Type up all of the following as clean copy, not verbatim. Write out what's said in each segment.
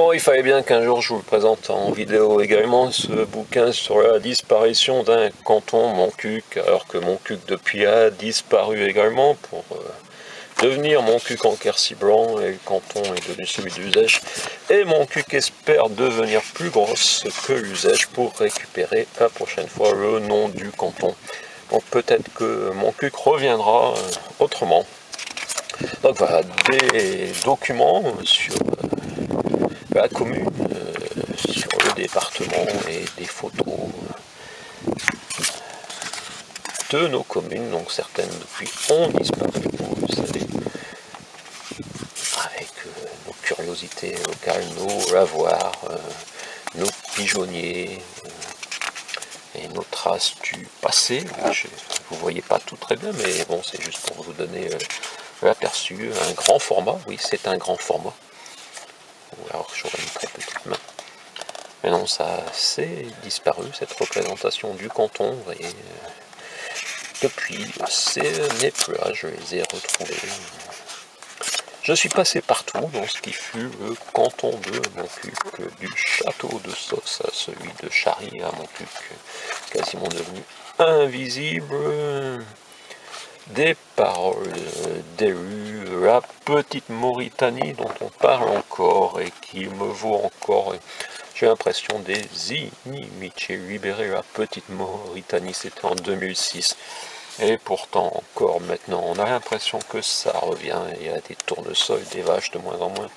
Bon, il fallait bien qu'un jour je vous le présente en vidéo également, ce bouquin sur la disparition d'un canton, Montcuq, alors que Montcuq depuis a disparu également pour devenir Montcuq en Quercy-Blanc, et le canton est devenu celui d'Uzèche, et Montcuq espère devenir plus grosse que Uzèche pour récupérer la prochaine fois le nom du canton. Donc peut-être que Montcuq reviendra autrement. Donc voilà, des documents sur la commune, sur le département et des photos de nos communes, donc certaines depuis ont disparu, vous le savez, avec nos curiosités locales, nos lavoirs, nos pigeonniers et nos traces du passé. Vous ne voyez pas tout très bien, mais bon, c'est juste pour vous donner l'aperçu. Un grand format, oui, c'est un grand format. Ou alors j'aurais une très petite main. Mais non, ça c'est disparu, cette représentation du canton, et depuis, ce n'est plus là, je les ai retrouvés. Je suis passé partout dans ce qui fut le canton de Montcuq, du château de Sauce à celui de Charry à Montcuq, quasiment devenu invisible. Des paroles d'élus, la petite Mauritanie dont on parle encore et qui me vaut encore, j'ai l'impression, des inimitiés. Libérer la petite Mauritanie, c'était en 2006. Et pourtant, encore maintenant, on a l'impression que ça revient. Il y a des tournesols, des vaches de moins en moins,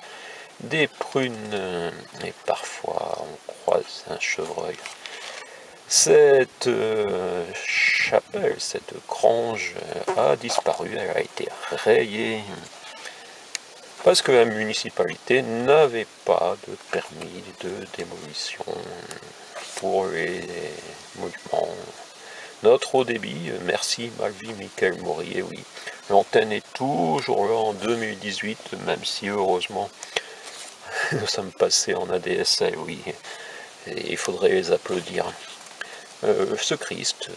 des prunes, et parfois on croise un chevreuil. Cette chapelle, cette grange a disparu, elle a été rayée parce que la municipalité n'avait pas de permis de démolition pour les monuments. Notre haut débit, merci Malvi Michael Morier, oui. L'antenne est toujours là en 2018, même si heureusement nous sommes passés en ADSL, oui. Et il faudrait les applaudir. Ce Christ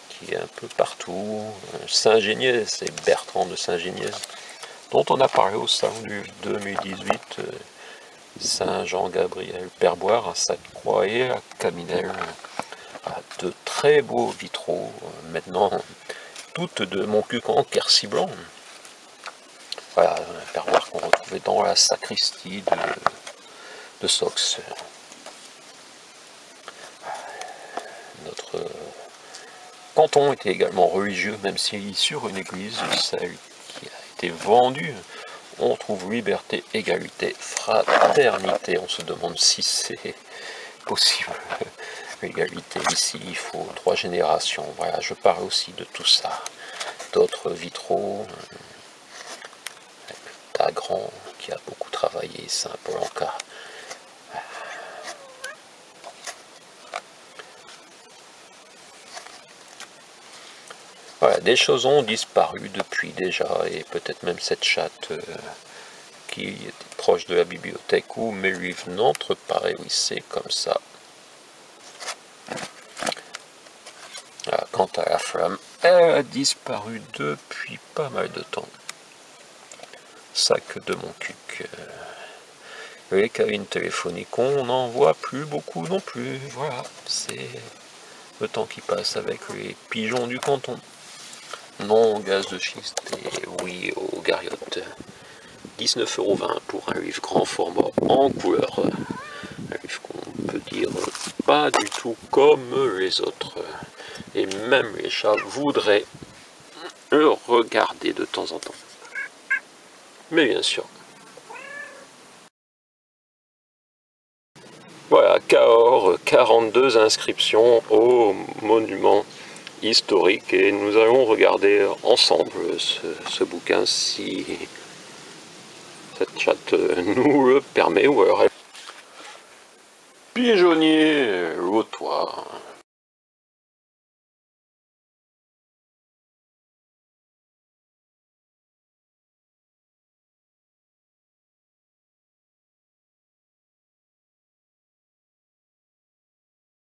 qui est un peu partout, Saint-Géniès et Bertrand de Saint-Géniès, dont on a parlé au salon du 2018, Saint-Jean-Gabriel Perboire à Sainte-Croix et à Caminel, de très beaux vitraux, maintenant toutes de Montcuq en Quercy-Blanc. Voilà, un Perboire qu'on retrouvait dans la sacristie de Sox. Notre canton était également religieux, même si sur une église, celle qui a été vendue, on trouve liberté, égalité, fraternité. On se demande si c'est possible. L'égalité ici, il faut 3 générations. Voilà, je parle aussi de tout ça. D'autres vitraux, Tagran qui a beaucoup travaillé, Saint-Paul-en-Cas. Voilà, des choses ont disparu depuis déjà, et peut-être même cette chatte qui était proche de la bibliothèque où mes livres n'entrent pas, et oui, c'est comme ça. Voilà, quant à la flamme, elle a disparu depuis pas mal de temps. Sac de Montcuq. Les cabines téléphoniques, on n'en voit plus beaucoup non plus. Voilà, c'est le temps qui passe avec les pigeons du canton. Non au gaz de schiste et oui aux gariottes. 19,20 € pour un livre grand format en couleur. Un livre qu'on peut dire pas du tout comme les autres. Et même les chats voudraient le regarder de temps en temps. Mais bien sûr. Voilà, Cahors, 42 inscriptions au monument historique, et nous allons regarder ensemble ce bouquin si cette chatte nous le permet, ou alors pigeonnier, lotoir.